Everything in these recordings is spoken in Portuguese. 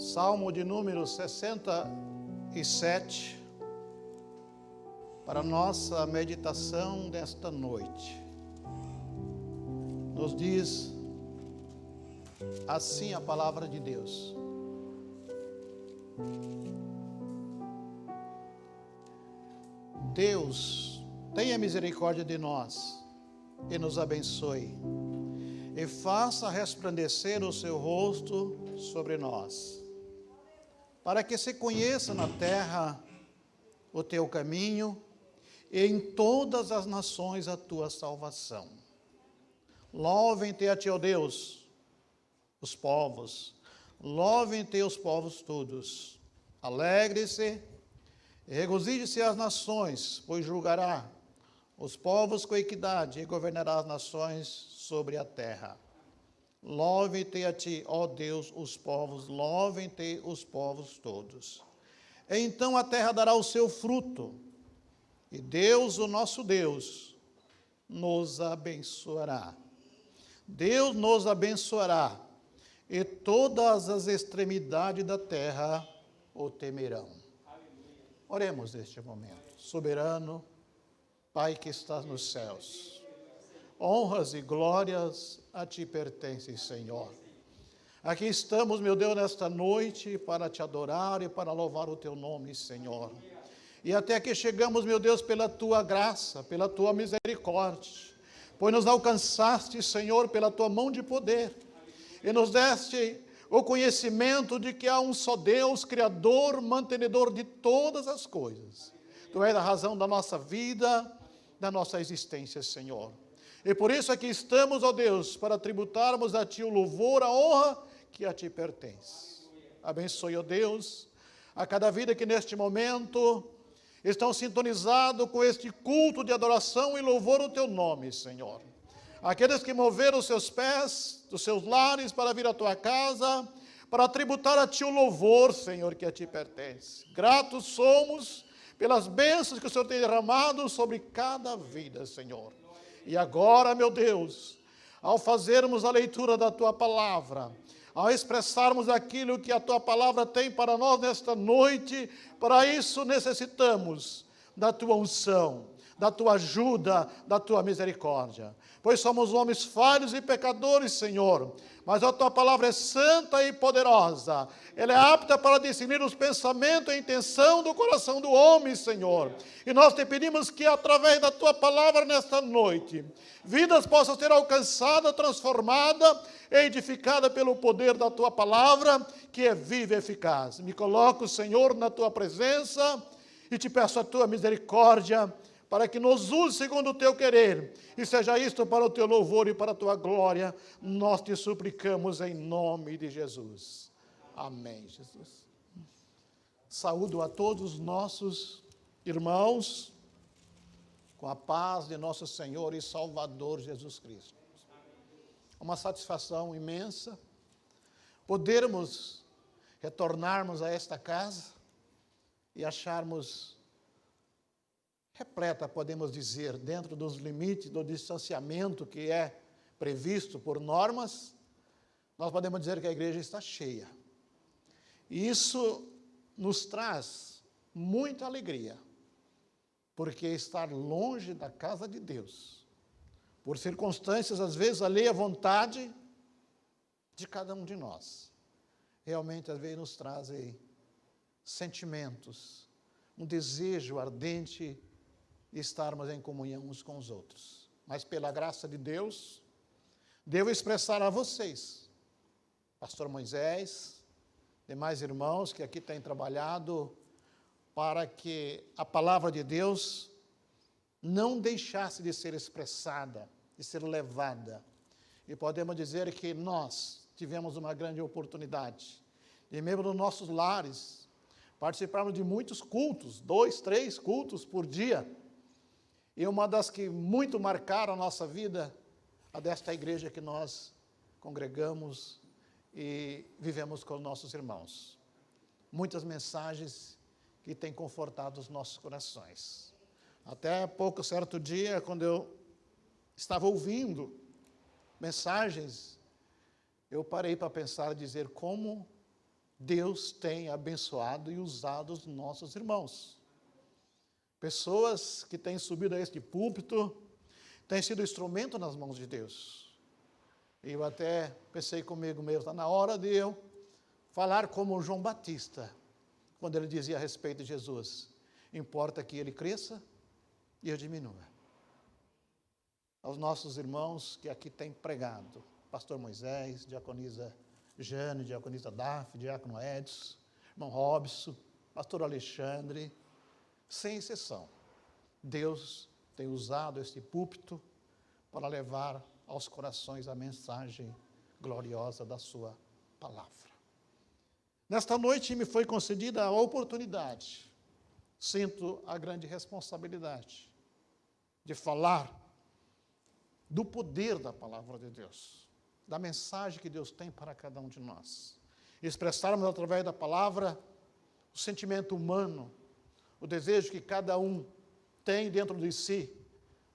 Salmo de número 67, para nossa meditação desta noite. Nos diz assim a palavra de Deus: Deus, tenha misericórdia de nós e nos abençoe, e faça resplandecer o seu rosto sobre nós, para que se conheça na terra o teu caminho e em todas as nações a tua salvação. Louvem-te a ti, ó Deus, os povos, louvem-te os povos todos. Alegre-se e regozije-se as nações, pois julgará os povos com equidade e governará as nações sobre a terra. Louvem-te a ti, ó Deus, os povos, louvem-te os povos todos. Então a terra dará o seu fruto, e Deus, o nosso Deus, nos abençoará. Deus nos abençoará, e todas as extremidades da terra o temerão. Oremos neste momento. Soberano, Pai que estás nos céus, honras e glórias a ti pertencem, Senhor. Aqui estamos, meu Deus, nesta noite para te adorar e para louvar o teu nome, Senhor. E até aqui chegamos, meu Deus, pela tua graça, pela tua misericórdia, pois nos alcançaste, Senhor, pela tua mão de poder, e nos deste o conhecimento de que há um só Deus, Criador, mantenedor de todas as coisas. Tu és a razão da nossa vida, da nossa existência, Senhor. E por isso aqui estamos, ó Deus, para tributarmos a ti o louvor, a honra que a ti pertence. Abençoe, ó Deus, a cada vida que neste momento estão sintonizados com este culto de adoração e louvor ao teu nome, Senhor. Aqueles que moveram os seus pés dos seus lares para vir à tua casa, para tributar a ti o louvor, Senhor, que a ti pertence. Gratos somos pelas bênçãos que o Senhor tem derramado sobre cada vida, Senhor. E agora, meu Deus, ao fazermos a leitura da tua palavra, ao expressarmos aquilo que a tua palavra tem para nós nesta noite, para isso necessitamos da tua unção, da tua ajuda, da tua misericórdia. Pois somos homens falhos e pecadores, Senhor, mas a tua palavra é santa e poderosa. Ela é apta para discernir os pensamentos e a intenção do coração do homem, Senhor. E nós te pedimos que, através da tua palavra nesta noite, vidas possam ser alcançadas, transformadas e edificadas pelo poder da tua palavra, que é viva e eficaz. Me coloco, Senhor, na tua presença e te peço a tua misericórdia, para que nos use segundo o teu querer, e seja isto para o teu louvor e para a tua glória, nós te suplicamos em nome de Jesus. Amém, Jesus. Saúdo a todos os nossos irmãos, com a paz de nosso Senhor e Salvador Jesus Cristo. É uma satisfação imensa podermos retornarmos a esta casa e acharmos repleta, podemos dizer, dentro dos limites do distanciamento que é previsto por normas, nós podemos dizer que a igreja está cheia. E isso nos traz muita alegria, porque estar longe da casa de Deus, por circunstâncias às vezes alheia à vontade de cada um de nós, realmente às vezes nos trazem sentimentos, um desejo ardente de estarmos em comunhão uns com os outros. Mas pela graça de Deus, devo expressar a vocês, pastor Moisés, demais irmãos que aqui têm trabalhado, para que a palavra de Deus não deixasse de ser expressada, de ser levada. E podemos dizer que nós tivemos uma grande oportunidade, e mesmo nos nossos lares, participarmos de muitos cultos, 2, 3 cultos por dia. E uma das que muito marcaram a nossa vida, a desta igreja que nós congregamos e vivemos com os nossos irmãos. Muitas mensagens que têm confortado os nossos corações. Até pouco certo dia, quando eu estava ouvindo mensagens, eu parei para pensar e dizer como Deus tem abençoado e usado os nossos irmãos. Pessoas que têm subido a este púlpito, têm sido instrumento nas mãos de Deus. E eu até pensei comigo mesmo, está na hora de eu falar como João Batista, quando ele dizia a respeito de Jesus: importa que ele cresça e eu diminua. Aos nossos irmãos que aqui têm pregado, pastor Moisés, diaconisa Jane, diaconisa Daphne, diácono Edson, irmão Robson, pastor Alexandre, sem exceção, Deus tem usado este púlpito para levar aos corações a mensagem gloriosa da sua palavra. Nesta noite me foi concedida a oportunidade, sinto a grande responsabilidade de falar do poder da palavra de Deus, da mensagem que Deus tem para cada um de nós. Expressarmos através da palavra o sentimento humano, o desejo que cada um tem dentro de si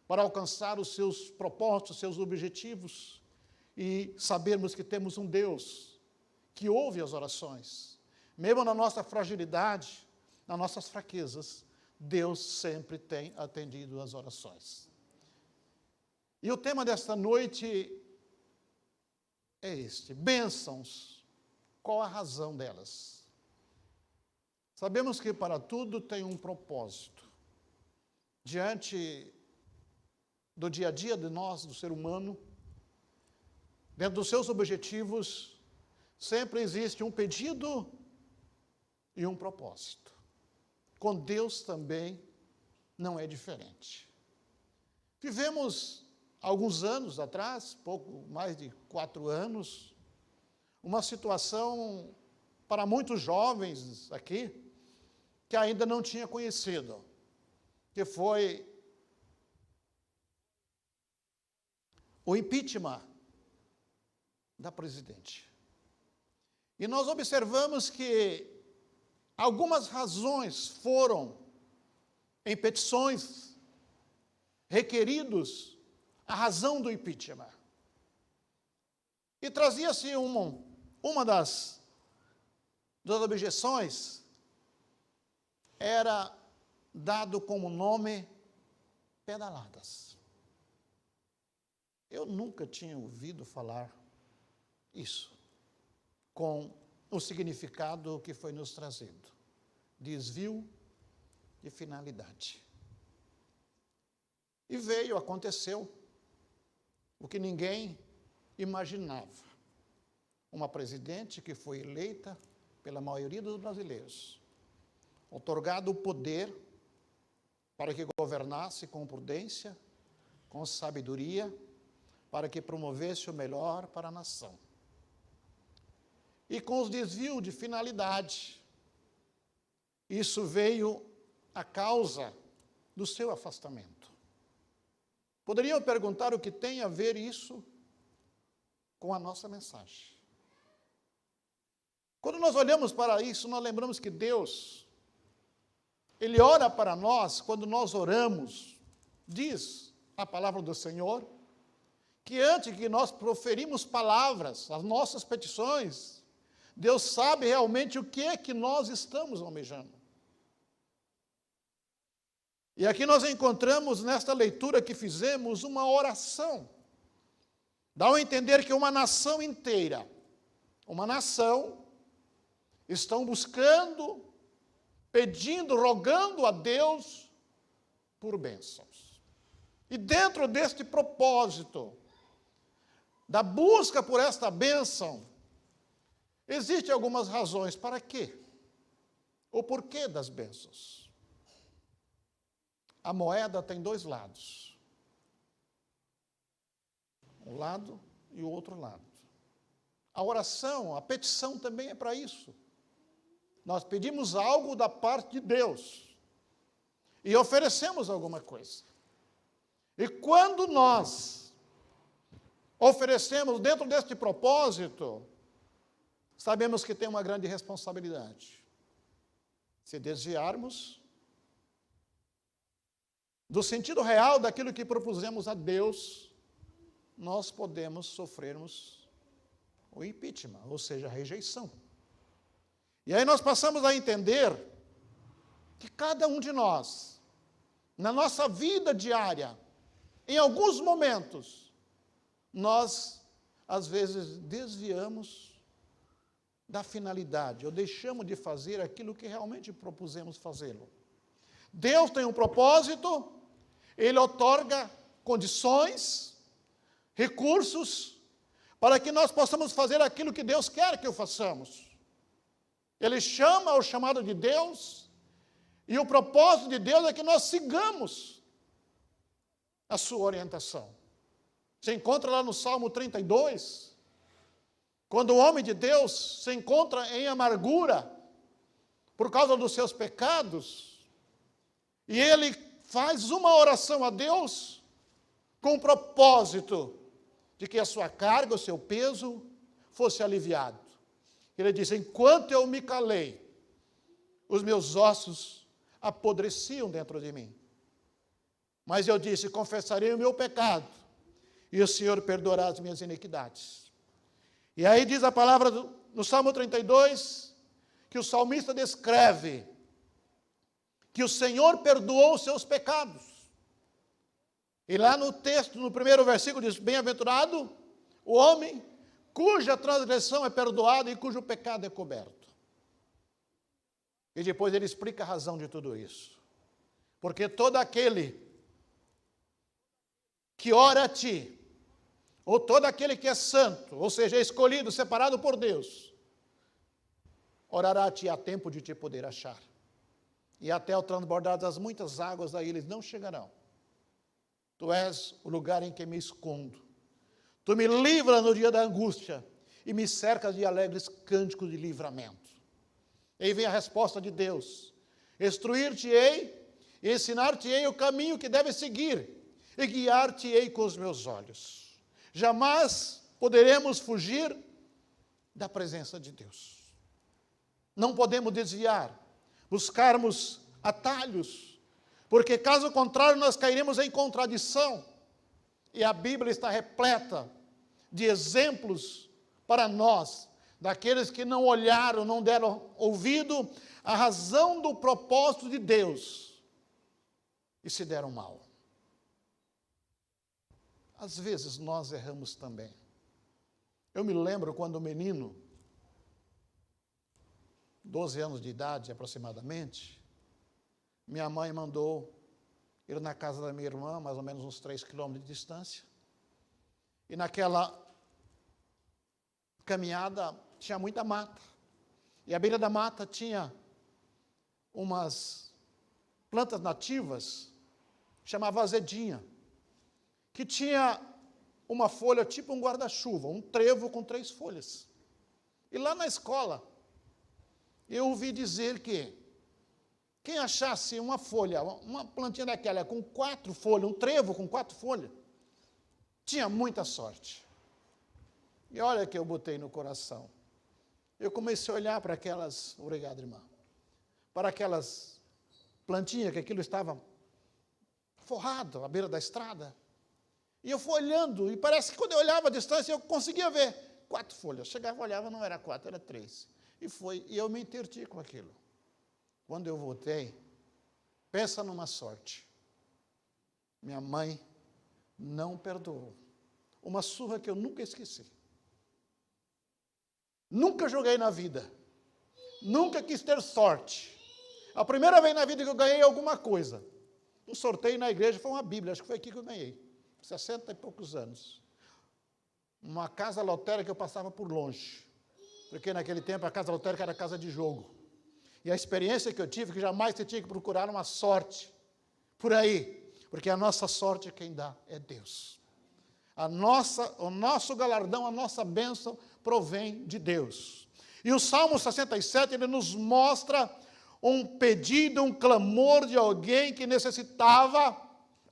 para alcançar os seus propósitos, os seus objetivos, e sabermos que temos um Deus que ouve as orações. Mesmo na nossa fragilidade, nas nossas fraquezas, Deus sempre tem atendido as orações. E o tema desta noite é este: bênçãos, qual a razão delas? Sabemos que para tudo tem um propósito. Diante do dia a dia de nós, do ser humano, dentro dos seus objetivos, sempre existe um pedido e um propósito. Com Deus também não é diferente. Vivemos alguns anos atrás, pouco mais de 4 anos, uma situação para muitos jovens aqui, que ainda não tinha conhecido, que foi o impeachment da presidente. E nós observamos que algumas razões foram, em petições, requeridos a razão do impeachment. E trazia-se uma das objeções, era dado como nome pedaladas. Eu nunca tinha ouvido falar isso, com o significado que foi nos trazido: desvio de finalidade. E aconteceu o que ninguém imaginava. Uma presidente que foi eleita pela maioria dos brasileiros, outorgado o poder para que governasse com prudência, com sabedoria, para que promovesse o melhor para a nação. E com os desvios de finalidade, isso veio a causa do seu afastamento. Poderiam perguntar o que tem a ver isso com a nossa mensagem. Quando nós olhamos para isso, nós lembramos que Deus, Ele ora para nós. Quando nós oramos, diz a palavra do Senhor, que antes que nós proferimos palavras, as nossas petições, Deus sabe realmente o que é que nós estamos almejando. E aqui nós encontramos, nesta leitura que fizemos, uma oração. Dá a entender que uma nação inteira, estão buscando, pedindo, rogando a Deus por bênçãos. E dentro deste propósito, da busca por esta bênção, existem algumas razões para quê? O porquê das bênçãos. A moeda tem 2 lados. Um lado e o outro lado. A oração, a petição também é para isso. Nós pedimos algo da parte de Deus e oferecemos alguma coisa. E quando nós oferecemos dentro deste propósito, sabemos que tem uma grande responsabilidade. Se desviarmos do sentido real daquilo que propusemos a Deus, nós podemos sofrermos o impeachment, ou seja, a rejeição. E aí nós passamos a entender que cada um de nós, na nossa vida diária, em alguns momentos, nós, às vezes, desviamos da finalidade, ou deixamos de fazer aquilo que realmente propusemos fazê-lo. Deus tem um propósito, Ele outorga condições, recursos, para que nós possamos fazer aquilo que Deus quer que façamos. Ele chama o chamado de Deus, e o propósito de Deus é que nós sigamos a sua orientação. Você encontra lá no Salmo 32, quando o homem de Deus se encontra em amargura por causa dos seus pecados, e ele faz uma oração a Deus com o propósito de que a sua carga, o seu peso, fosse aliviado. Ele diz: enquanto eu me calei, os meus ossos apodreciam dentro de mim. Mas eu disse: confessarei o meu pecado, e o Senhor perdoará as minhas iniquidades. E aí diz a palavra no Salmo 32, que o salmista descreve que o Senhor perdoou os seus pecados. E lá no texto, no primeiro versículo, diz: bem-aventurado o homem cuja transgressão é perdoada e cujo pecado é coberto. E depois ele explica a razão de tudo isso. Porque todo aquele que ora a ti, ou todo aquele que é santo, ou seja, é escolhido, separado por Deus, orará a ti a tempo de te poder achar. E até o transbordar das muitas águas, aí eles não chegarão. Tu és o lugar em que me escondo. Tu me livras no dia da angústia e me cercas de alegres cânticos de livramento. E aí vem a resposta de Deus: instruir-te-ei e ensinar-te-ei o caminho que deves seguir e guiar-te-ei com os meus olhos. Jamais poderemos fugir da presença de Deus. Não podemos desviar, buscarmos atalhos, porque caso contrário nós cairemos em contradição. E a Bíblia está repleta de exemplos para nós, daqueles que não olharam, não deram ouvido à razão do propósito de Deus e se deram mal. Às vezes nós erramos também. Eu me lembro quando menino, 12 anos de idade aproximadamente, minha mãe mandou ir na casa da minha irmã, mais ou menos uns 3 quilômetros de distância. E naquela caminhada tinha muita mata. E à beira da mata tinha umas plantas nativas, chamava azedinha, que tinha uma folha tipo um guarda-chuva, um trevo com 3 folhas. E lá na escola, eu ouvi dizer que quem achasse uma folha, uma plantinha daquela com 4 folhas, um trevo com 4 folhas, tinha muita sorte. E olha que eu botei no coração. Eu comecei a olhar para aquelas, obrigado, irmã, para aquelas plantinhas que aquilo estava forrado à beira da estrada. E eu fui olhando, e parece que quando eu olhava à distância, eu conseguia ver 4 folhas. Chegava, olhava, não era 4, era 3. E eu me entreti com aquilo. Quando eu voltei, pensa numa sorte. Minha mãe não perdoou. Uma surra que eu nunca esqueci. Nunca joguei na vida. Nunca quis ter sorte. A primeira vez na vida que eu ganhei alguma coisa, um sorteio na igreja, foi uma Bíblia, acho que foi aqui que eu ganhei. 60 e poucos anos. Uma casa lotérica que eu passava por longe. Porque naquele tempo a casa lotérica era casa de jogo. E a experiência que eu tive, que jamais você tinha que procurar uma sorte por aí, porque a nossa sorte quem dá é Deus. O nosso galardão, a nossa bênção provém de Deus. E o Salmo 67, ele nos mostra um pedido, um clamor de alguém que necessitava,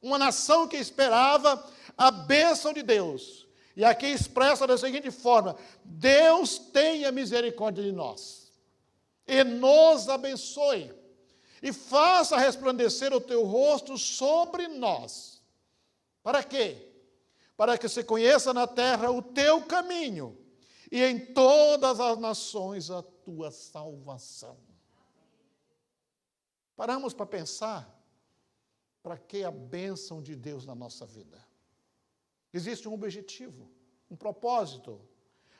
uma nação que esperava a bênção de Deus. E aqui expressa da seguinte forma: Deus tenha misericórdia de nós e nos abençoe, e faça resplandecer o teu rosto sobre nós. Para quê? Para que se conheça na terra o teu caminho, e em todas as nações a tua salvação. Paramos para pensar, para que a bênção de Deus na nossa vida? Existe um objetivo, um propósito.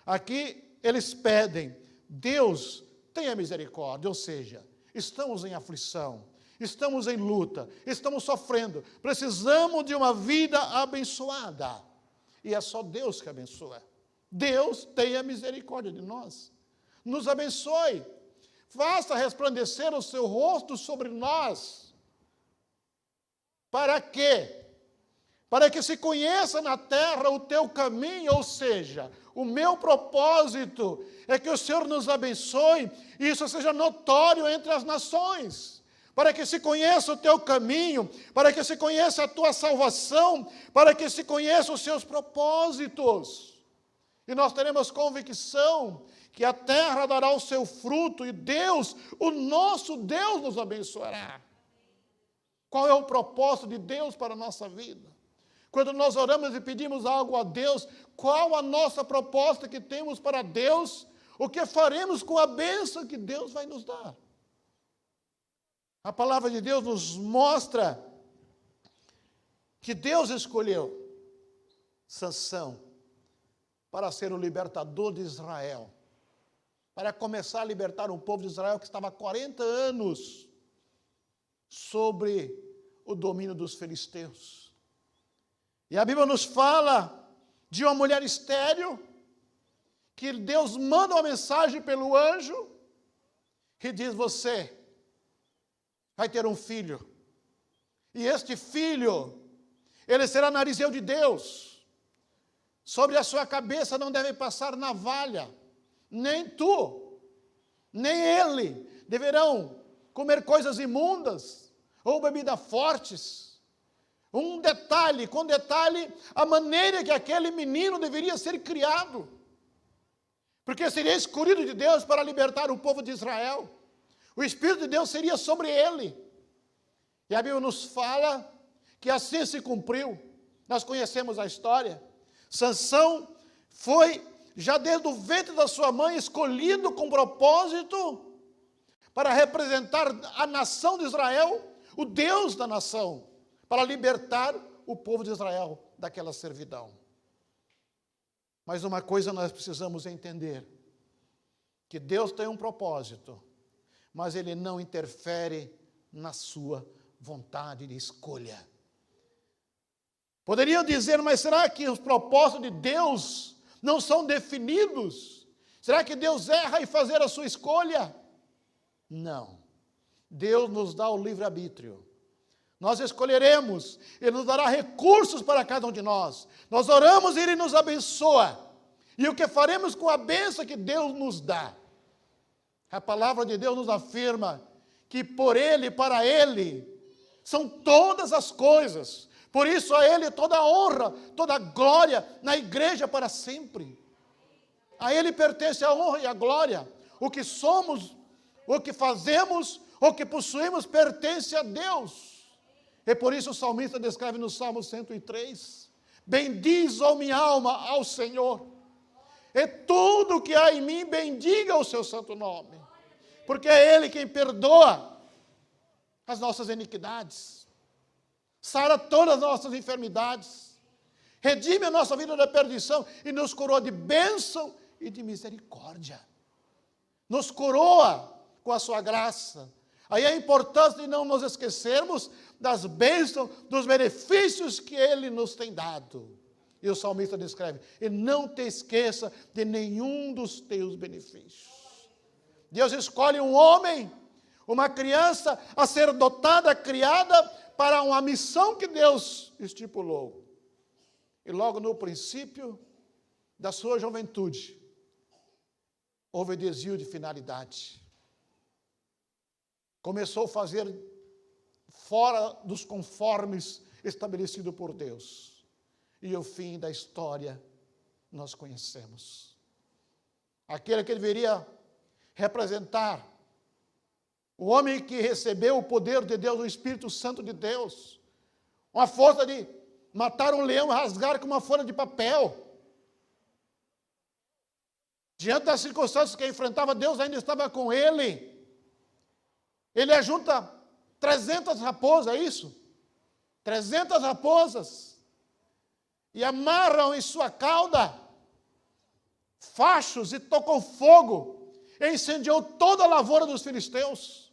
Aqui eles pedem, Deus tenha misericórdia, ou seja, estamos em aflição, estamos em luta, estamos sofrendo, precisamos de uma vida abençoada. E é só Deus que abençoa. Deus tenha misericórdia de nós. Nos abençoe. Faça resplandecer o seu rosto sobre nós. Para quê? Para que se conheça na terra o teu caminho, ou seja, o meu propósito é que o Senhor nos abençoe e isso seja notório entre as nações. Para que se conheça o teu caminho, para que se conheça a tua salvação, para que se conheça os seus propósitos. E nós teremos convicção que a terra dará o seu fruto e Deus, o nosso Deus, nos abençoará. Qual é o propósito de Deus para a nossa vida? Quando nós oramos e pedimos algo a Deus, qual a nossa proposta que temos para Deus? O que faremos com a bênção que Deus vai nos dar? A palavra de Deus nos mostra que Deus escolheu Sansão para ser o libertador de Israel, para começar a libertar um povo de Israel que estava há 40 anos sobre o domínio dos filisteus. E a Bíblia nos fala de uma mulher estéril, que Deus manda uma mensagem pelo anjo, que diz, você vai ter um filho, e este filho, ele será narizeu de Deus, sobre a sua cabeça não deve passar navalha, nem tu, nem ele deverão comer coisas imundas, ou bebidas fortes. Com detalhe, a maneira que aquele menino deveria ser criado, porque seria escolhido de Deus para libertar o povo de Israel. O Espírito de Deus seria sobre ele. E a Bíblia nos fala que assim se cumpriu. Nós conhecemos a história. Sansão foi, já desde o ventre da sua mãe, escolhido com propósito para representar a nação de Israel, o Deus da nação, para libertar o povo de Israel daquela servidão. Mas uma coisa nós precisamos entender, que Deus tem um propósito, mas Ele não interfere na sua vontade de escolha. Poderiam dizer, mas será que os propósitos de Deus não são definidos? Será que Deus erra em fazer a sua escolha? Não. Deus nos dá o livre-arbítrio. Nós escolheremos, Ele nos dará recursos para cada um de nós. Nós oramos e Ele nos abençoa. E o que faremos com a bênção que Deus nos dá? A palavra de Deus nos afirma que por Ele e para Ele são todas as coisas. Por isso a Ele toda a honra, toda a glória na igreja para sempre. A Ele pertence a honra e a glória. O que somos, o que fazemos, o que possuímos pertence a Deus. E por isso o salmista descreve no Salmo 103, bendiz, ó minha alma, ao Senhor. E tudo que há em mim, bendiga o seu santo nome. Porque é Ele quem perdoa as nossas iniquidades, sara todas as nossas enfermidades, redime a nossa vida da perdição e nos coroa de bênção e de misericórdia. Nos coroa com a sua graça. Aí a importância de não nos esquecermos das bênçãos, dos benefícios que Ele nos tem dado. E o salmista descreve, e não te esqueça de nenhum dos teus benefícios. Deus escolhe um homem, uma criança a ser dotada, criada para uma missão que Deus estipulou. E logo no princípio da sua juventude, houve desvio de finalidade. Começou a fazer fora dos conformes estabelecidos por Deus. E o fim da história nós conhecemos. Aquele que deveria representar o homem que recebeu o poder de Deus, o Espírito Santo de Deus, uma força de matar um leão e rasgar com uma folha de papel. Diante das circunstâncias que enfrentava, Deus ainda estava com ele. Ele ajunta 300 raposas, é isso? 300 raposas. E amarram em sua cauda fachos e tocam fogo. E incendiou toda a lavoura dos filisteus.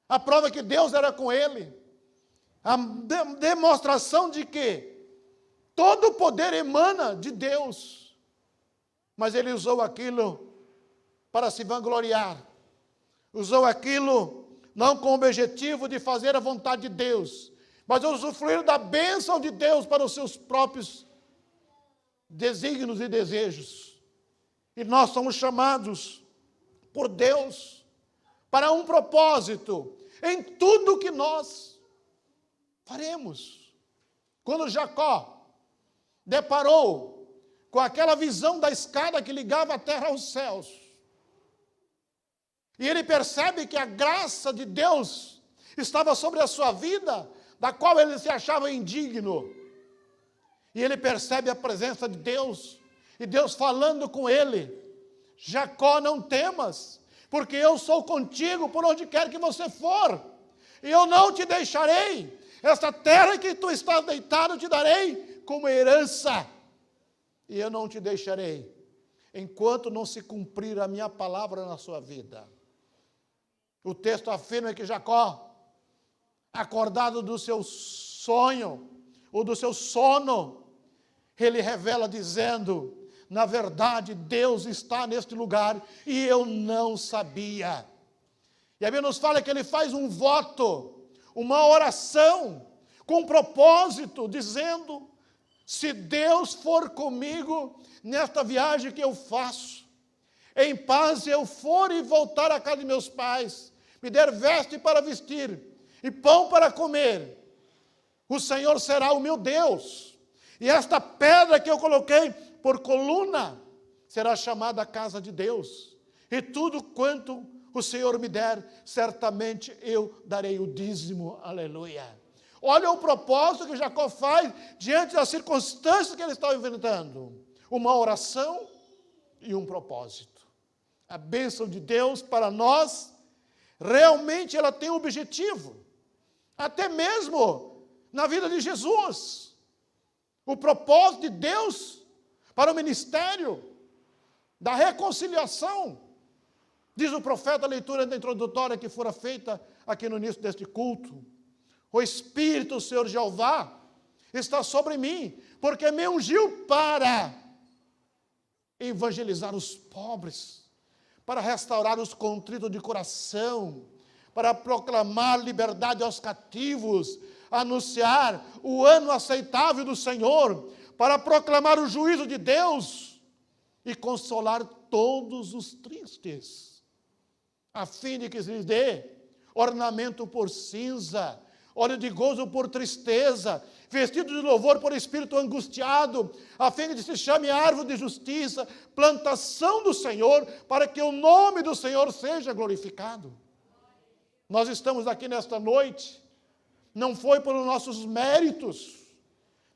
A prova que Deus era com ele. A demonstração de que todo o poder emana de Deus. Mas ele usou aquilo para se vangloriar. Usou aquilo não com o objetivo de fazer a vontade de Deus, mas usufruir da bênção de Deus para os seus próprios desígnios e desejos. E nós somos chamados por Deus para um propósito em tudo que nós faremos. Quando Jacó deparou com aquela visão da escada que ligava a terra aos céus, e ele percebe que a graça de Deus estava sobre a sua vida, da qual ele se achava indigno. E ele percebe a presença de Deus, e Deus falando com ele: Jacó, não temas, porque eu sou contigo por onde quer que você for, e eu não te deixarei. Esta terra que tu estás deitado eu te darei como herança, e eu não te deixarei, enquanto não se cumprir a minha palavra na sua vida. O texto afirma que Jacó, acordado do seu sonho, ou do seu sono, ele revela dizendo: na verdade, Deus está neste lugar e eu não sabia. E a Bíblia nos fala que ele faz um voto, uma oração, com propósito, dizendo: se Deus for comigo nesta viagem que eu faço, em paz eu for e voltar à casa de meus pais, me der veste para vestir e pão para comer, o Senhor será o meu Deus. E esta pedra que eu coloquei por coluna será chamada casa de Deus. E tudo quanto o Senhor me der, certamente eu darei o dízimo. Aleluia. Olha o propósito que Jacó faz diante das circunstâncias que ele está enfrentando. Uma oração e um propósito. A bênção de Deus para nós, realmente ela tem um objetivo. Até mesmo na vida de Jesus. O propósito de Deus para o ministério da reconciliação. Diz o profeta, a leitura da introdutória que fora feita aqui no início deste culto: o Espírito do Senhor Jeová está sobre mim, porque me ungiu para evangelizar os pobres, para restaurar os contritos de coração, para proclamar liberdade aos cativos, anunciar o ano aceitável do Senhor, para proclamar o juízo de Deus e consolar todos os tristes, a fim de que se lhes dê ornamento por cinza, óleo de gozo por tristeza, vestido de louvor por espírito angustiado, a fim de que se chame árvore de justiça, plantação do Senhor, para que o nome do Senhor seja glorificado. Nós estamos aqui nesta noite, não foi pelos nossos méritos,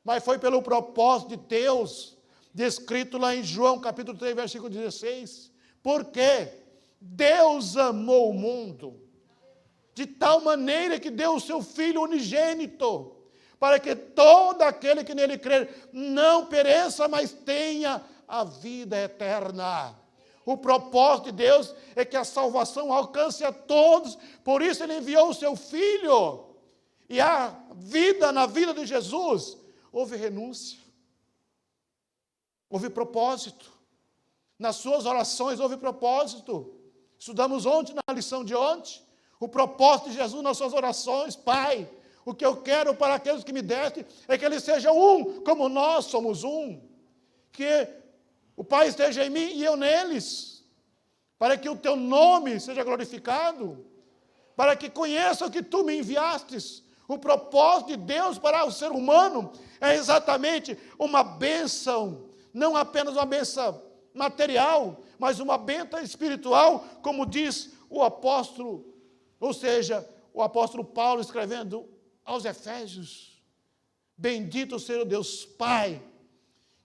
mas foi pelo propósito de Deus, descrito lá em João capítulo 3, versículo 16. Porque Deus amou o mundo de tal maneira que deu o seu Filho unigênito, para que todo aquele que nele crer não pereça, mas tenha a vida eterna. O propósito de Deus é que a salvação alcance a todos, por isso ele enviou o seu Filho. E a vida, na vida de Jesus, houve renúncia, houve propósito. Nas suas orações houve propósito. Estudamos ontem, na lição de ontem, o propósito de Jesus nas suas orações: Pai, o que eu quero para aqueles que me deste é que eles sejam um, como nós somos um. Que o Pai esteja em mim e eu neles, para que o teu nome seja glorificado, para que conheçam que tu me enviastes. O propósito de Deus para o ser humano é exatamente uma bênção, não apenas uma bênção material, mas uma bênção espiritual, como diz o apóstolo, ou seja, o apóstolo Paulo escrevendo aos Efésios: bendito seja o Deus Pai,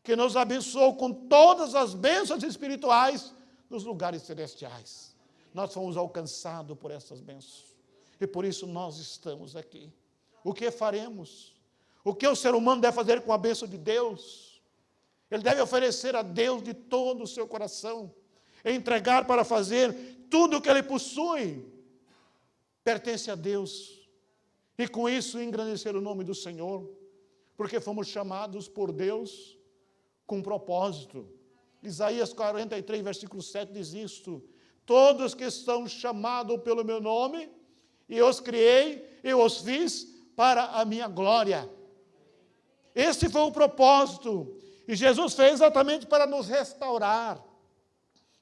que nos abençoou com todas as bênçãos espirituais nos lugares celestiais. Nós fomos alcançados por essas bênçãos. E por isso nós estamos aqui. O que faremos? O que o ser humano deve fazer com a bênção de Deus? Ele deve oferecer a Deus de todo o seu coração. Entregar para fazer tudo o que ele possui. Pertence a Deus. E com isso engrandecer o nome do Senhor. Porque fomos chamados por Deus com um propósito. Isaías 43, versículo 7 diz isto: todos que são chamados pelo meu nome, e os criei, eu os fiz para a minha glória. Esse foi o propósito. E Jesus fez exatamente para nos restaurar,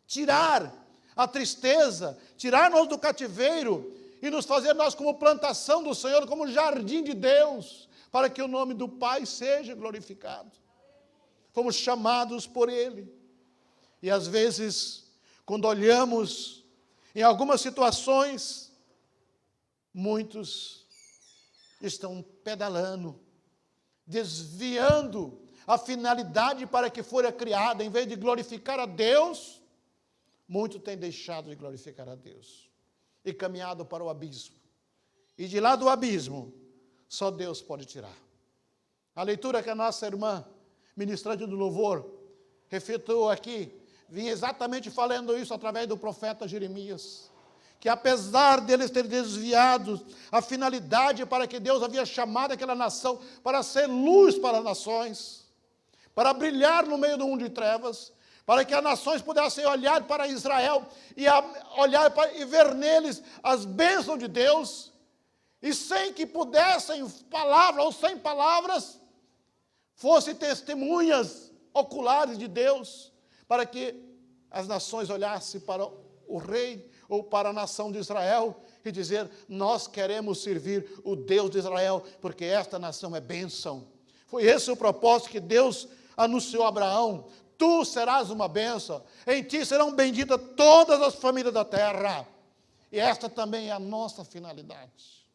tirar a tristeza, tirar-nos do cativeiro e nos fazer nós como plantação do Senhor, como jardim de Deus, para que o nome do Pai seja glorificado. Fomos chamados por Ele. E às vezes, quando olhamos em algumas situações, muitos estão pedalando, desviando a finalidade para que fora criada. Em vez de glorificar a Deus, muitos têm deixado de glorificar a Deus e caminhado para o abismo. E de lá do abismo, só Deus pode tirar. A leitura que a nossa irmã, ministrante do louvor, refletiu aqui, vinha exatamente falando isso através do profeta Jeremias, que apesar deles terem desviado a finalidade para que Deus havia chamado aquela nação para ser luz para as nações, para brilhar no meio do mundo de trevas, para que as nações pudessem olhar para Israel e ver neles as bênçãos de Deus, e sem que pudessem, palavra ou sem palavras, fossem testemunhas oculares de Deus, para que as nações olhassem para o rei ou para a nação de Israel e dizer: nós queremos servir o Deus de Israel, porque esta nação é bênção. Foi esse o propósito que Deus anunciou a Abraão: tu serás uma bênção, em ti serão benditas todas as famílias da terra. E esta também é a nossa finalidade.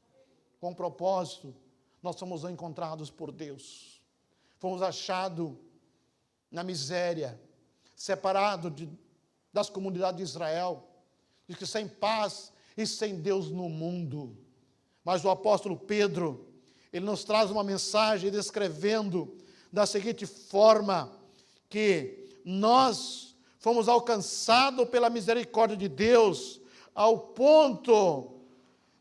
Com o propósito, nós somos encontrados por Deus. Fomos achados na miséria, separados das comunidades de Israel, diz que sem paz e sem Deus no mundo. Mas o apóstolo Pedro, ele nos traz uma mensagem descrevendo da seguinte forma, que nós fomos alcançados pela misericórdia de Deus, ao ponto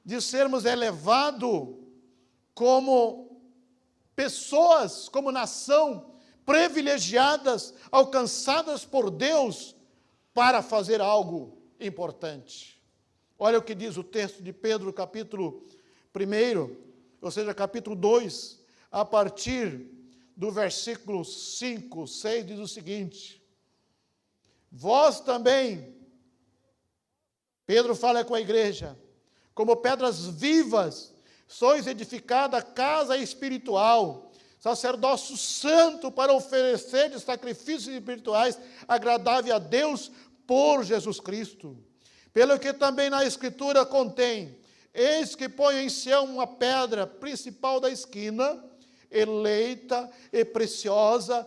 de sermos elevados como pessoas, como nação, privilegiadas, alcançadas por Deus, para fazer algo importante. Olha o que diz o texto de Pedro, capítulo 1, ou seja, capítulo 2, a partir do versículo 5, 6, diz o seguinte: vós também, Pedro fala com a igreja, como pedras vivas, sois edificada casa espiritual, sacerdócio santo, para oferecer de sacrifícios espirituais agradável a Deus por Jesus Cristo. Pelo que também na Escritura contém: eis que põe em Sião uma pedra principal da esquina, eleita e preciosa,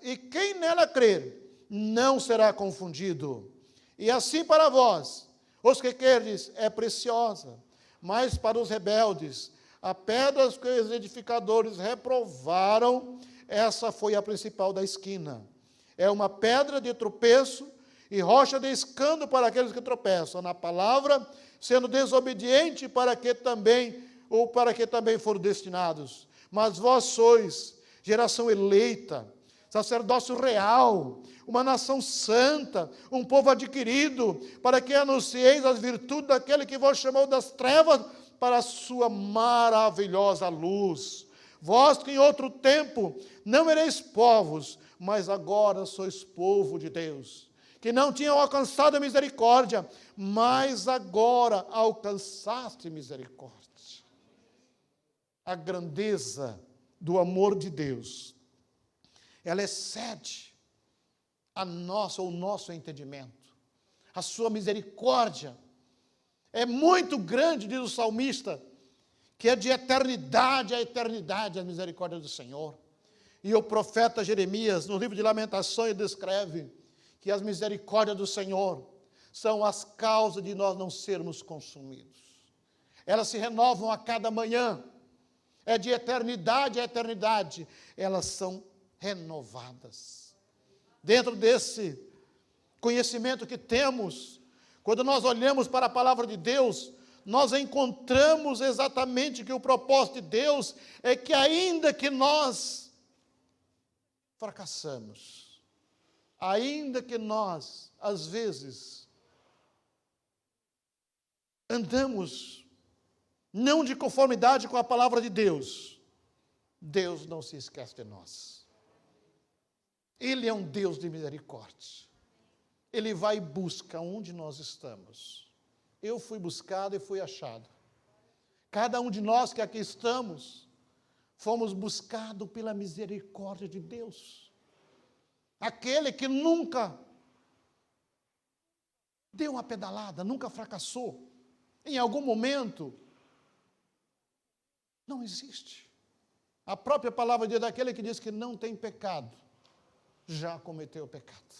e quem nela crer não será confundido. E assim para vós, os que querdes, é preciosa, mas para os rebeldes, a pedra que os edificadores reprovaram, essa foi a principal da esquina. É uma pedra de tropeço e rocha de escândalo para aqueles que tropeçam na palavra, sendo desobediente para que também foram destinados. Mas vós sois geração eleita, sacerdócio real, uma nação santa, um povo adquirido, para que anuncieis as virtudes daquele que vos chamou das trevas para a sua maravilhosa luz. Vós que em outro tempo não ereis povos, mas agora sois povo de Deus, que não tinham alcançado a misericórdia, mas agora alcançaste misericórdia. A grandeza do amor de Deus, ela excede o nosso entendimento. A sua misericórdia é muito grande, diz o salmista, que é de eternidade a eternidade a misericórdia do Senhor. E o profeta Jeremias, no livro de Lamentações, descreve que as misericórdias do Senhor são as causas de nós não sermos consumidos. Elas se renovam a cada manhã. É de eternidade a eternidade. Elas são renovadas. Dentro desse conhecimento que temos, quando nós olhamos para a palavra de Deus, nós encontramos exatamente que o propósito de Deus é que ainda que nós fracassamos, ainda que nós, às vezes, andamos não de conformidade com a palavra de Deus, Deus não se esquece de nós. Ele é um Deus de misericórdia. Ele vai e busca onde nós estamos. Eu fui buscado e fui achado. Cada um de nós que aqui estamos, fomos buscados pela misericórdia de Deus. Aquele que nunca deu uma pedalada, nunca fracassou. Em algum momento, não existe. A própria palavra de Deus é daquele que diz que não tem pecado, já cometeu pecado.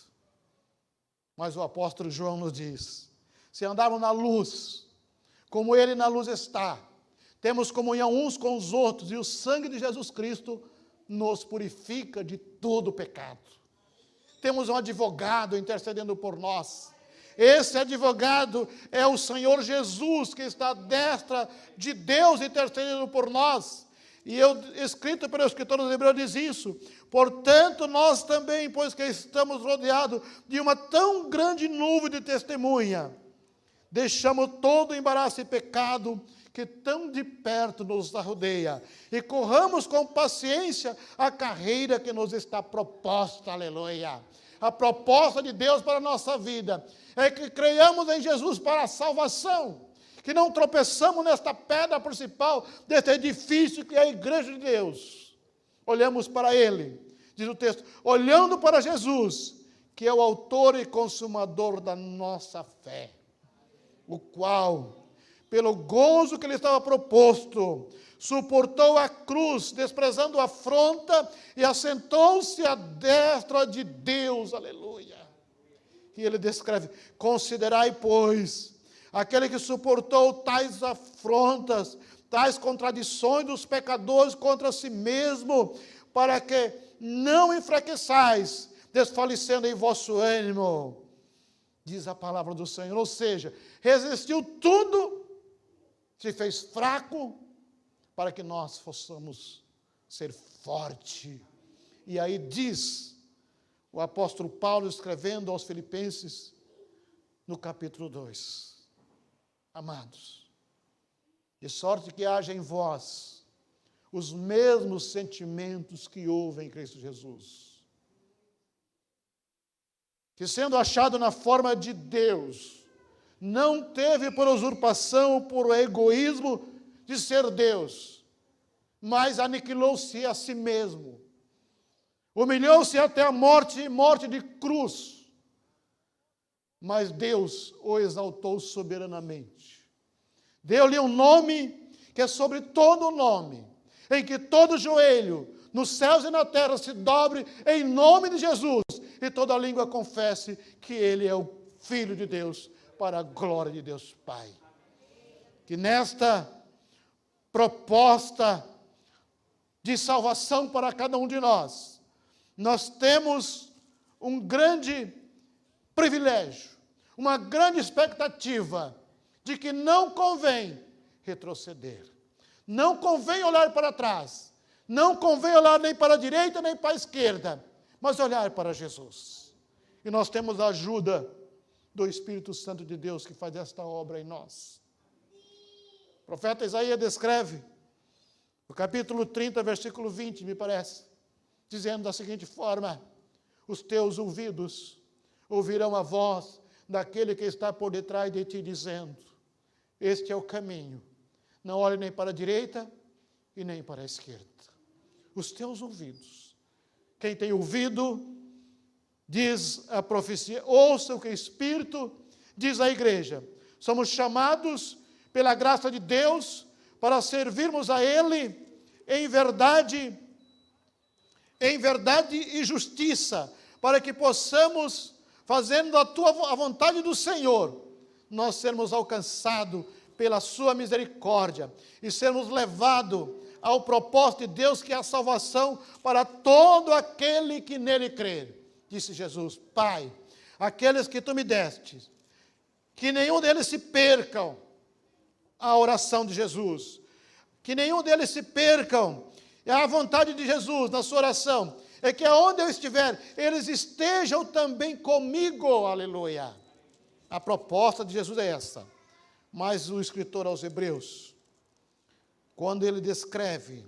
Mas o apóstolo João nos diz, se andarmos na luz, como ele na luz está, temos comunhão uns com os outros, e o sangue de Jesus Cristo nos purifica de todo pecado. Temos um advogado intercedendo por nós. Esse advogado é o Senhor Jesus, que está à destra de Deus intercedendo por nós. E escrito pelo escritor dos Hebreus diz isso. Portanto, nós também, pois que estamos rodeados de uma tão grande nuvem de testemunha, deixamos todo o embaraço e pecado que tão de perto nos rodeia, e corramos com paciência a carreira que nos está proposta, aleluia. A proposta de Deus para a nossa vida é que creiamos em Jesus para a salvação, que não tropeçamos nesta pedra principal deste edifício que é a igreja de Deus. Olhamos para Ele, diz o texto, olhando para Jesus, que é o autor e consumador da nossa fé, o qual, pelo gozo que lhe estava proposto, suportou a cruz, desprezando a afronta, e assentou-se à destra de Deus, aleluia. E ele descreve, considerai, pois, aquele que suportou tais afrontas, tais contradições dos pecadores contra si mesmo, para que não enfraqueçais, desfalecendo em vosso ânimo, diz a palavra do Senhor. Ou seja, resistiu tudo, se fez fraco, para que nós possamos ser forte. E aí diz o apóstolo Paulo, escrevendo aos Filipenses, no capítulo 2, amados, de sorte que haja em vós os mesmos sentimentos que houve em Cristo Jesus, que sendo achado na forma de Deus, não teve por usurpação, por egoísmo de ser Deus, mas aniquilou-se a si mesmo, humilhou-se até a morte, e morte de cruz, mas Deus o exaltou soberanamente, deu-lhe um nome que é sobre todo nome, em que todo joelho, nos céus e na terra, se dobre em nome de Jesus, e toda língua confesse que Ele é o Filho de Deus, para a glória de Deus Pai. Que nesta proposta de salvação para cada um de nós, nós temos um grande privilégio, uma grande expectativa de que não convém retroceder, não convém olhar para trás, não convém olhar nem para a direita nem para a esquerda, mas olhar para Jesus. E nós temos a ajuda do Espírito Santo de Deus que faz esta obra em nós. O profeta Isaías descreve, no capítulo 30, versículo 20, me parece, dizendo da seguinte forma, os teus ouvidos ouvirão a voz daquele que está por detrás de ti, dizendo, este é o caminho, não olhe nem para a direita e nem para a esquerda. Os teus ouvidos, quem tem ouvido, diz a profecia, ouça o que o Espírito diz à igreja. Somos chamados pela graça de Deus para servirmos a Ele em verdade e justiça, para que possamos fazendo a vontade do Senhor, nós sermos alcançados pela sua misericórdia e sermos levados ao propósito de Deus, que é a salvação para todo aquele que nele crê. Disse Jesus: Pai, aqueles que tu me deste, que nenhum deles se percam, a oração de Jesus, que nenhum deles se percam, é a vontade de Jesus na sua oração, é que aonde eu estiver, eles estejam também comigo, aleluia. A proposta de Jesus é essa. Mas o escritor aos Hebreus, quando ele descreve,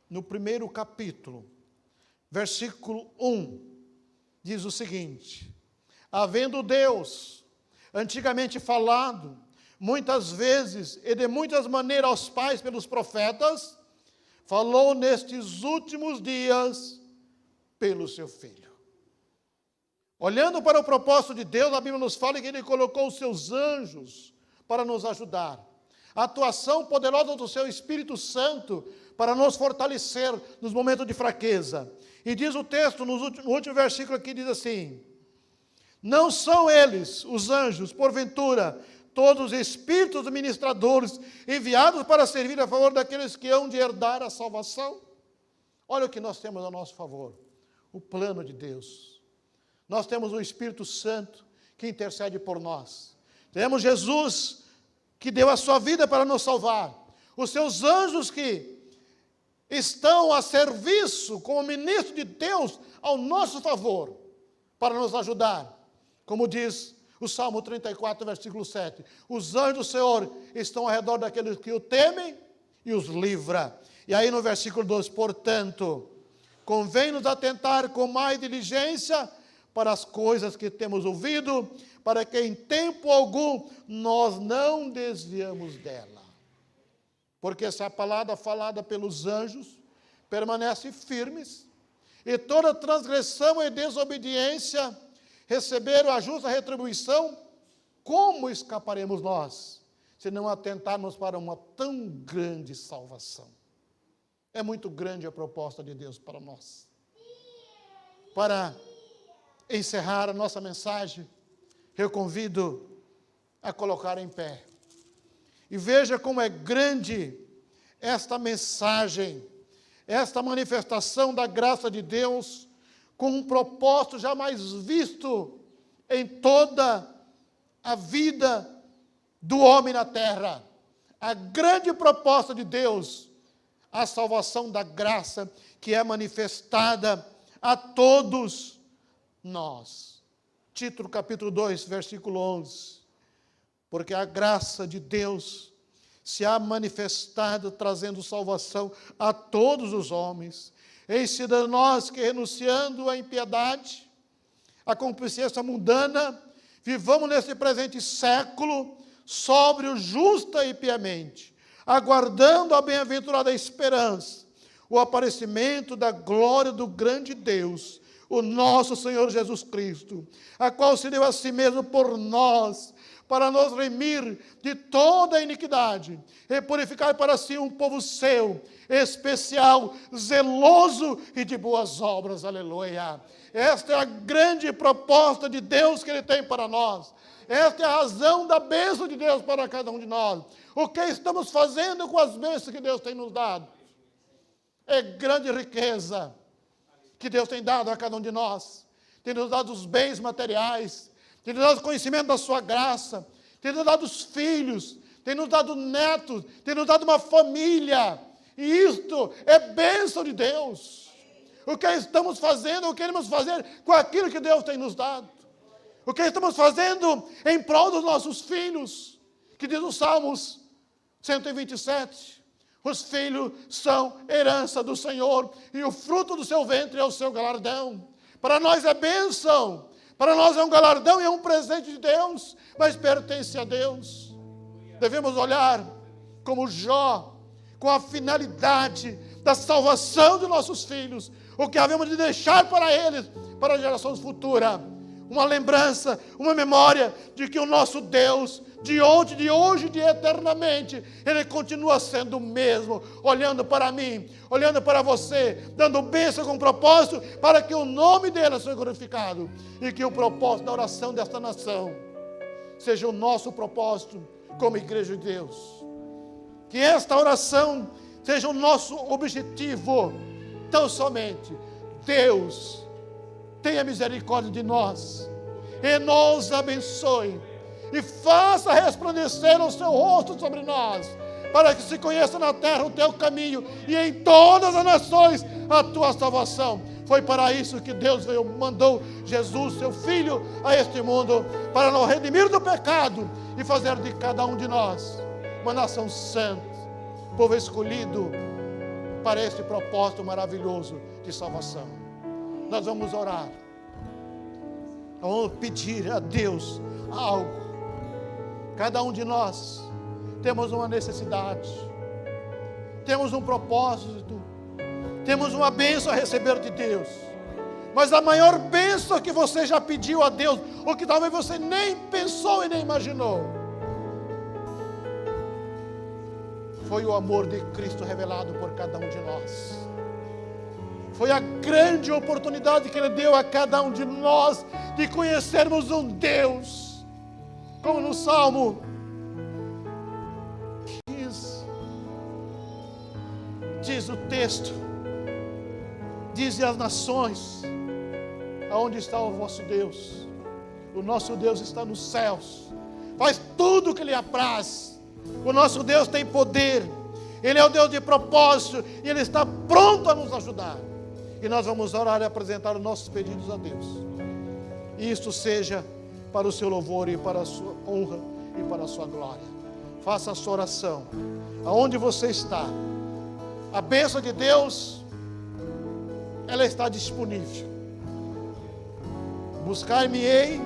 no primeiro capítulo, versículo 1, diz o seguinte: havendo Deus antigamente falado, muitas vezes e de muitas maneiras aos pais pelos profetas, falou nestes últimos dias pelo seu Filho. Olhando para o propósito de Deus, a Bíblia nos fala que Ele colocou os seus anjos para nos ajudar. A atuação poderosa do seu Espírito Santo para nos fortalecer nos momentos de fraqueza. E diz o texto, no último versículo aqui, diz assim: não são eles, os anjos, porventura, todos os espíritos ministradores enviados para servir a favor daqueles que hão de herdar a salvação? Olha o que nós temos a nosso favor: o plano de Deus. Nós temos o Espírito Santo que intercede por nós. Temos Jesus que deu a sua vida para nos salvar. Os seus anjos que estão a serviço como ministro de Deus ao nosso favor, para nos ajudar. Como diz o Salmo 34, versículo 7. Os anjos do Senhor estão ao redor daqueles que o temem e os livra. E aí no versículo 2, portanto, convém-nos atentar com mais diligência para as coisas que temos ouvido, para que em tempo algum nós não desviamos dela. Porque essa palavra falada pelos anjos permanece firmes, e toda transgressão e desobediência receberam a justa retribuição. Como escaparemos nós, se não atentarmos para uma tão grande salvação? É muito grande a proposta de Deus para nós. Para encerrar a nossa mensagem, eu convido a colocar em pé. E veja como é grande esta mensagem, esta manifestação da graça de Deus, com um propósito jamais visto em toda a vida do homem na terra. A grande proposta de Deus, a salvação da graça que é manifestada a todos nós. Título capítulo 2, versículo 11. Porque a graça de Deus se há manifestado, trazendo salvação a todos os homens, ensinando nós que, renunciando à impiedade, à concupiscência mundana, vivamos nesse presente século sóbrio, justa e piamente, aguardando a bem-aventurada esperança, o aparecimento da glória do grande Deus, o nosso Senhor Jesus Cristo, a qual se deu a si mesmo por nós, para nos remir de toda a iniquidade e purificar para si um povo seu, especial, zeloso e de boas obras. Aleluia! Esta é a grande proposta de Deus que Ele tem para nós. Esta é a razão da bênção de Deus para cada um de nós. O que estamos fazendo com as bênçãos que Deus tem nos dado? É grande riqueza que Deus tem dado a cada um de nós. Tem nos dado os bens materiais, tem nos dado conhecimento da sua graça, tem nos dado os filhos, tem nos dado netos, tem nos dado uma família. E isto é bênção de Deus. O que estamos fazendo, o que queremos fazer com aquilo que Deus tem nos dado? O que estamos fazendo em prol dos nossos filhos? Que diz os Salmos 127, os filhos são herança do Senhor, e o fruto do seu ventre é o seu galardão. Para nós é bênção. Para nós é um galardão e é um presente de Deus, mas pertence a Deus. Devemos olhar como Jó, com a finalidade da salvação de nossos filhos, o que havemos de deixar para eles, para gerações futuras, uma lembrança, uma memória de que o nosso Deus de ontem, de hoje e de eternamente. Ele continua sendo o mesmo, olhando para mim, olhando para você, dando bênção com propósito, para que o nome dele seja glorificado, e que o propósito da oração desta nação seja o nosso propósito como igreja de Deus. Que esta oração seja o nosso objetivo, tão somente. Deus, tenha misericórdia de nós, e nos abençoe, e faça resplandecer o seu rosto sobre nós, para que se conheça na terra o teu caminho, e em todas as nações a tua salvação. Foi para isso que Deus veio, mandou Jesus, seu Filho, a este mundo, para nos redimir do pecado, e fazer de cada um de nós uma nação santa, povo escolhido para este propósito maravilhoso de salvação. Nós vamos orar, vamos pedir a Deus algo. Cada um de nós temos uma necessidade, temos um propósito, temos uma bênção a receber de Deus. Mas a maior bênção que você já pediu a Deus, ou que talvez você nem pensou e nem imaginou, foi o amor de Cristo revelado por cada um de nós. Foi a grande oportunidade que Ele deu a cada um de nós de conhecermos um Deus, como no Salmo 15 diz o texto: dize às nações, aonde está o vosso Deus? O nosso Deus está nos céus, faz tudo o que lhe apraz. O nosso Deus tem poder, Ele é o Deus de propósito, e Ele está pronto a nos ajudar. E nós vamos orar e apresentar os nossos pedidos a Deus. E isto seja para o seu louvor e para a sua honra e para a sua glória. Faça a sua oração, aonde você está. A bênção de Deus, ela está disponível. Buscar-me-ei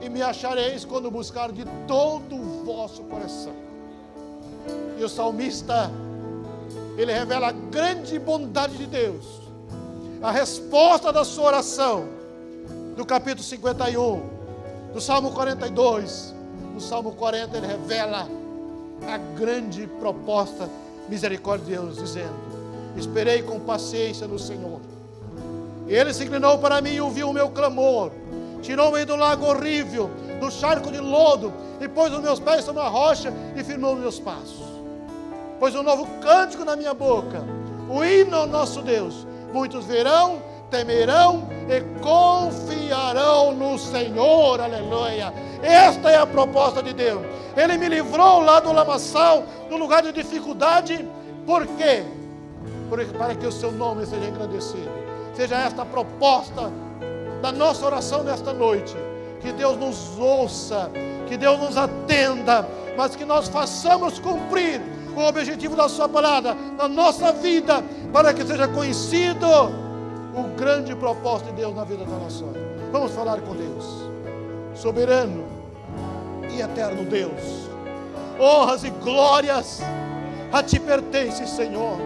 e me achareis quando buscar de todo o vosso coração. E o salmista, ele revela a grande bondade de Deus. A resposta da sua oração, do capítulo 51, do Salmo 42, do Salmo 40, ele revela a grande proposta, misericórdia de Deus, dizendo: esperei com paciência no Senhor. Ele se inclinou para mim e ouviu o meu clamor, tirou-me do lago horrível, do charco de lodo, e pôs os meus pés sobre a rocha e firmou os meus passos. Pôs um novo cântico na minha boca, o hino ao nosso Deus. Muitos verão, temerão e confiarão no Senhor, aleluia. Esta é a proposta de Deus. Ele me livrou lá do lamaçal, do lugar de dificuldade. Por quê? Para que o seu nome seja engrandecido. Seja esta a proposta da nossa oração nesta noite. Que Deus nos ouça, que Deus nos atenda, mas que nós façamos cumprir o objetivo da sua palavra na nossa vida, para que seja conhecido o grande propósito de Deus na vida da nação. Vamos falar com Deus. Soberano e eterno Deus, honras e glórias a ti pertencem, Senhor.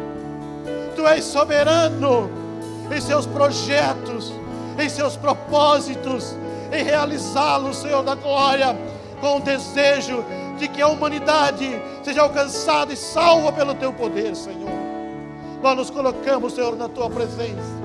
Tu és soberano em seus projetos, em seus propósitos, em realizá-los, Senhor da glória, com o desejo de que a humanidade seja alcançada e salva pelo teu poder, Senhor. Nós nos colocamos, Senhor, na tua presença,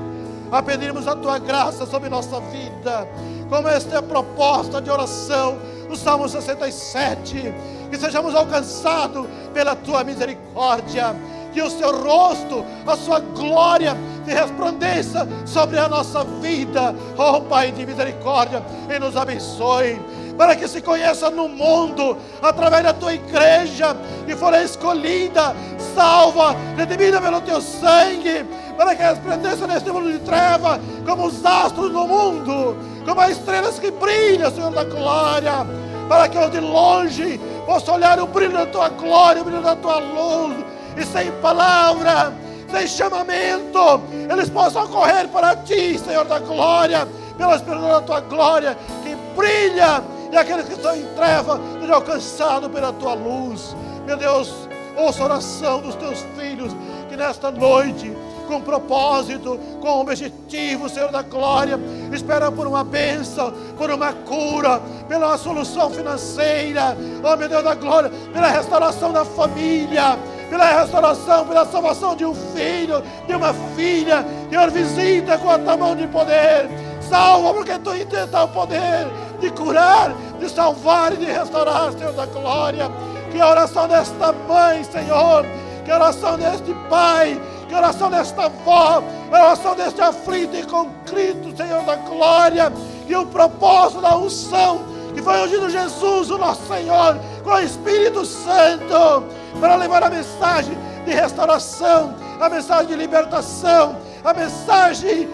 a pedirmos a tua graça sobre nossa vida, como esta é a proposta de oração do Salmo 67, que sejamos alcançados pela tua misericórdia, que o seu rosto, a sua glória se resplandeça sobre a nossa vida, ó Pai de misericórdia, e nos abençoe, para que se conheça no mundo, através da tua igreja, que for escolhida, salva, redimida pelo teu sangue, para que resplandeça neste mundo de treva, como os astros no mundo, como as estrelas que brilham, Senhor da glória, para que os de longe possam olhar o brilho da tua glória, o brilho da tua luz, e sem palavra, sem chamamento, eles possam correr para ti, Senhor da glória, pela esperança da tua glória, que brilha, e aqueles que estão em treva sejam alcançados pela tua luz. Meu Deus, ouça a oração dos teus filhos, que nesta noite, com propósito, com objetivo, Senhor da glória, espera por uma bênção, por uma cura, pela solução financeira, oh meu Deus da glória, pela restauração da família, pela restauração, pela salvação de um filho, de uma filha. Senhor, visita com a tua mão de poder, salva, porque tu tens o poder de curar, de salvar e de restaurar, Senhor da glória. Que a oração desta mãe, Senhor, que a oração deste pai, que a oração desta avó, a oração deste aflito e contrito, Senhor da glória, e o propósito da unção, que foi ungido Jesus, o nosso Senhor, com o Espírito Santo, para levar a mensagem de restauração, a mensagem de libertação, a mensagem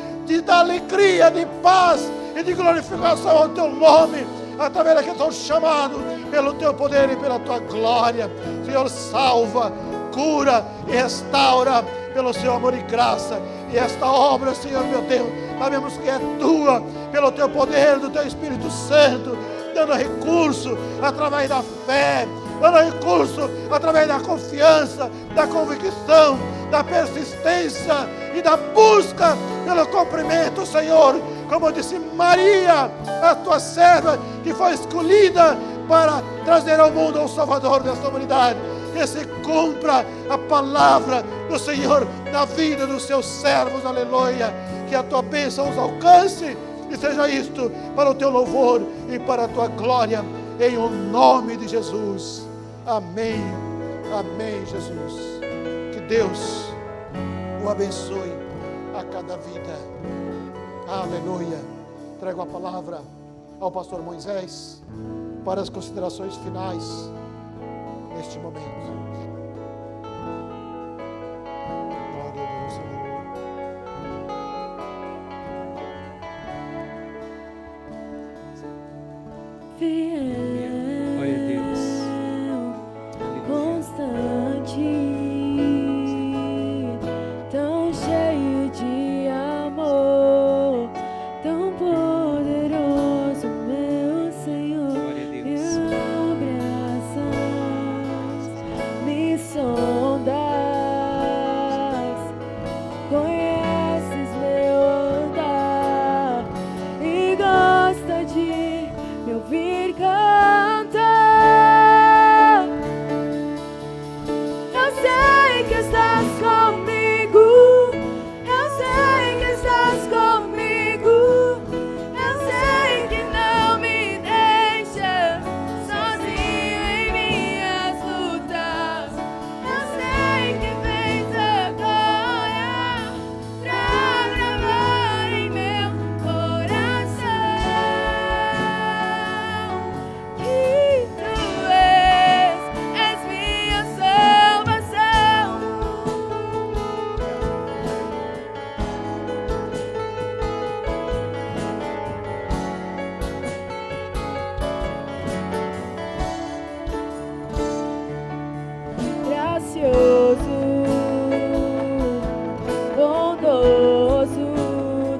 da alegria, de paz e de glorificação ao teu nome, através daquele teu chamado, pelo teu poder e pela tua glória. Senhor, salva, cura e restaura pelo seu amor e graça. E esta obra, Senhor meu Deus, sabemos que é tua, pelo teu poder, do teu Espírito Santo, dando recurso através da fé, dando recurso através da confiança, da convicção, da persistência e da busca pelo cumprimento, Senhor. Como disse Maria, a tua serva, que foi escolhida para trazer ao mundo o Salvador desta humanidade. Que se cumpra a palavra do Senhor na vida dos seus servos, aleluia. Que a tua bênção os alcance e seja isto para o teu louvor e para a tua glória, em o nome de Jesus. Amém, amém, Jesus. Que Deus o abençoe a cada vida. Aleluia. Entrego a palavra ao pastor Moisés para as considerações finais neste momento. Glória a Deus, aleluia. Fiel, glória a Deus, constante, tão cheio de amor, tão poderoso, meu Senhor. Glória a Deus. Me abraças, me sondas, conheces meu andar e gosta de me ouvir cantar. Eu sei que estás comigo, eu sei que estás comigo, eu sei que não me deixa sozinho em minhas lutas. Eu sei que vens agora pra gravar em meu coração que tu és minha salvação. Gracioso, bondoso,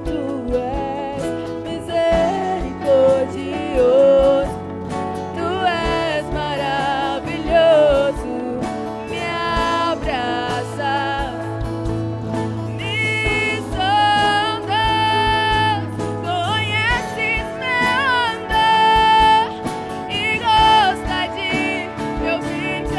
tu és misericordioso, tu és maravilhoso. Me abraças, me sondas, conheces meu andar e gosta de me ouvir cantar.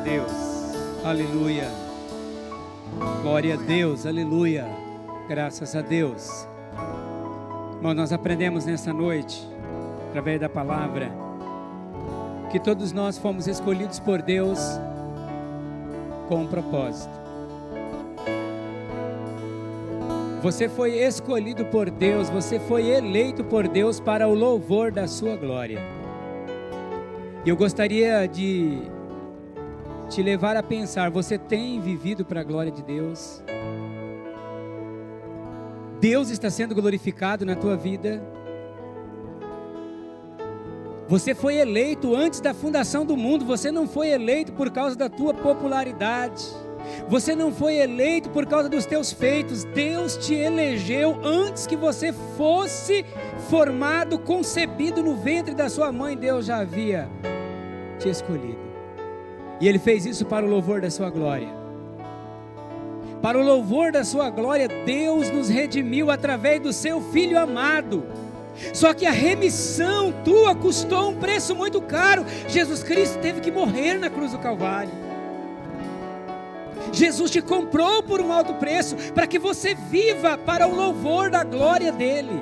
Deus. Aleluia. Glória a Deus. Aleluia. Graças a Deus. Irmão, nós aprendemos nessa noite, através da palavra, que todos nós fomos escolhidos por Deus com um propósito. Você foi escolhido por Deus, você foi eleito por Deus para o louvor da sua glória. E eu gostaria de te levar a pensar, você tem vivido para a glória de Deus? Deus está sendo glorificado na tua vida? Você foi eleito antes da fundação do mundo, você não foi eleito por causa da tua popularidade, você não foi eleito por causa dos teus feitos. Deus te elegeu antes que você fosse formado, concebido no ventre da sua mãe. Deus já havia te escolhido, e Ele fez isso para o louvor da sua glória. Para o louvor da sua glória, Deus nos redimiu através do seu Filho amado. Só que a remissão tua custou um preço muito caro. Jesus Cristo teve que morrer na cruz do Calvário. Jesus te comprou por um alto preço, para que você viva para o louvor da glória dEle.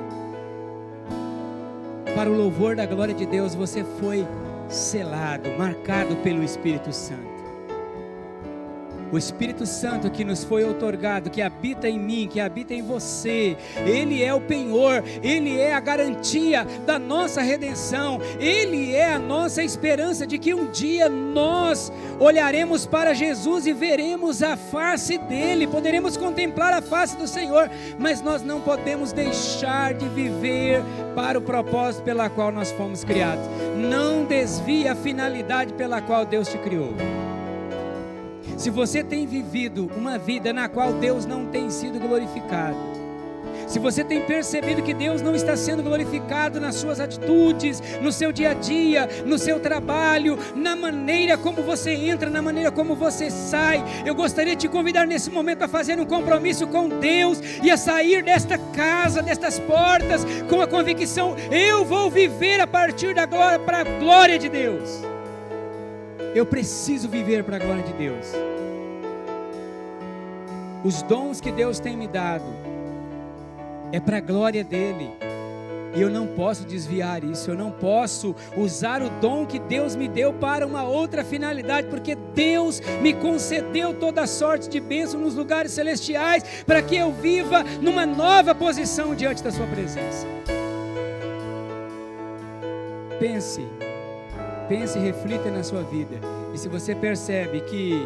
Para o louvor da glória de Deus, você foi selado, marcado pelo Espírito Santo. O Espírito Santo que nos foi outorgado, que habita em mim, que habita em você, Ele é o penhor, Ele é a garantia da nossa redenção, Ele é a nossa esperança de que um dia nós olharemos para Jesus e veremos a face dEle, poderemos contemplar a face do Senhor, mas nós não podemos deixar de viver para o propósito pela qual nós fomos criados. Não desvie a finalidade pela qual Deus te criou. Se você tem vivido uma vida na qual Deus não tem sido glorificado, se você tem percebido que Deus não está sendo glorificado nas suas atitudes, no seu dia a dia, no seu trabalho, na maneira como você entra, na maneira como você sai, eu gostaria de te convidar nesse momento a fazer um compromisso com Deus e a sair desta casa, destas portas, com a convicção: eu vou viver a partir da glória para a glória de Deus. Eu preciso viver para a glória de Deus. Os dons que Deus tem me dado é para a glória dEle, e eu não posso desviar isso. Eu não posso usar o dom que Deus me deu para uma outra finalidade, porque Deus me concedeu toda sorte de bênção nos lugares celestiais, para que eu viva numa nova posição diante da sua presença. Pense e reflita na sua vida. E se você percebe que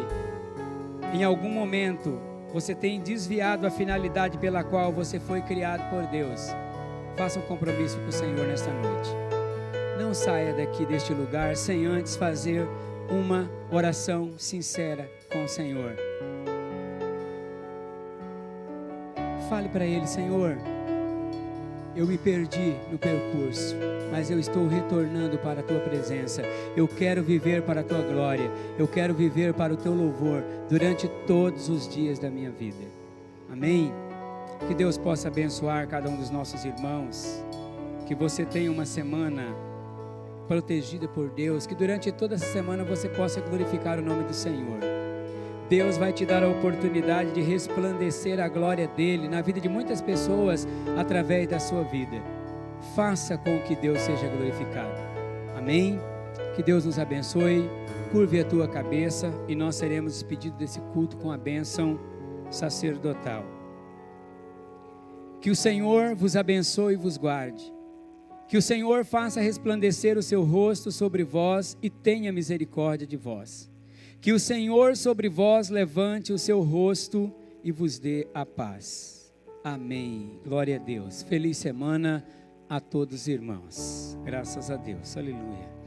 em algum momento você tem desviado a finalidade pela qual você foi criado por Deus, faça um compromisso com o Senhor nesta noite. Não saia daqui deste lugar sem antes fazer uma oração sincera com o Senhor. Fale para Ele: Senhor, eu me perdi no percurso, mas eu estou retornando para a Tua presença. Eu quero viver para a Tua glória, eu quero viver para o Teu louvor durante todos os dias da minha vida. Amém? Que Deus possa abençoar cada um dos nossos irmãos, que você tenha uma semana protegida por Deus, que durante toda essa semana você possa glorificar o nome do Senhor. Deus vai te dar a oportunidade de resplandecer a glória dEle na vida de muitas pessoas através da sua vida. Faça com que Deus seja glorificado. Amém? Que Deus nos abençoe. Curve a tua cabeça e nós seremos despedidos desse culto com a bênção sacerdotal. Que o Senhor vos abençoe e vos guarde. Que o Senhor faça resplandecer o seu rosto sobre vós e tenha misericórdia de vós. Que o Senhor sobre vós levante o seu rosto e vos dê a paz. Amém. Glória a Deus. Feliz semana a todos, irmãos. Graças a Deus. Aleluia.